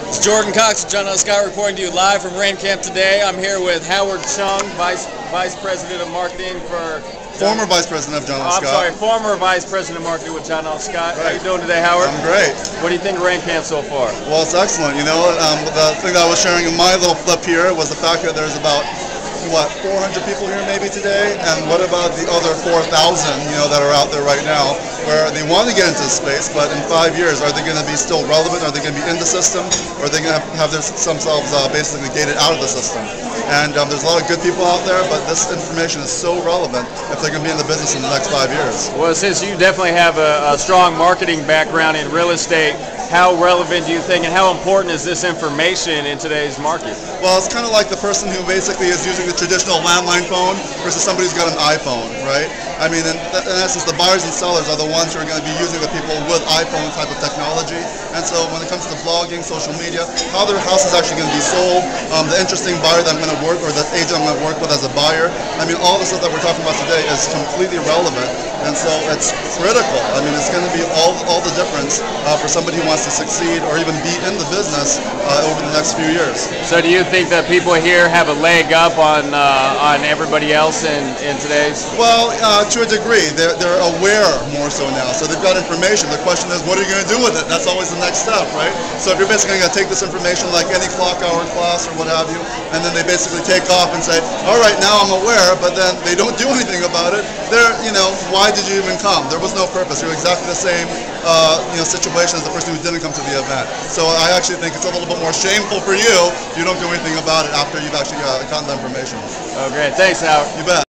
It's Jordan Cox and John L. Scott reporting to you live from Rain Camp today. I'm here with Howard Chung, Vice President of Marketing for... Former Vice President of John L. Scott. I'm sorry, former Vice President of Marketing with John L. Scott. Right. How you doing today, Howard? I'm great. What do you think of Rain Camp so far? Well, it's excellent. You know, the thing that I was sharing in my little flip here was the fact that there's about 400 people here maybe today, and what about the other 4,000, that are out there right now, where they want to get into the space, but in 5 years, are they going to be still relevant? Are they going to be in the system? Or are they going to have themselves basically gated out of the system? And there's a lot of good people out there, but this information is so relevant if they're going to be in the business in the next 5 years. Well, since you definitely have a strong marketing background in real estate, how relevant do you think and how important is this information in today's market? Well, it's kind of like the person who basically is using the traditional landline phone versus somebody who's got an iPhone, right? I mean, in essence, the buyers and sellers are the ones who are going to be using the people with iPhone type of technology. And so when it comes to blogging, social media, how their house is actually going to be sold, the interesting buyer that I'm going to work or the agent I'm going to work with as a buyer, I mean, all the stuff that we're talking about today is completely relevant. And so it's critical. I mean, it's going to be all the difference for somebody who wants to succeed or even be in the business over the next few years. So do you think that people here have a leg up on everybody else in today's? Well, to a degree. They're aware more so now. So they've got information. The question is, what are you going to do with it? That's always the next step, right? So if you're basically going to take this information like any clock hour class or what have you, and then they basically take off and say, all right, now I'm aware, but then they don't do anything about it, why did you even come? There was no purpose. You're exactly the same situation as the person who didn't come to the event. So I actually think it's a little bit more shameful for you if you don't do anything about it after you've actually gotten the information. Oh, great. Thanks, Howard. You bet.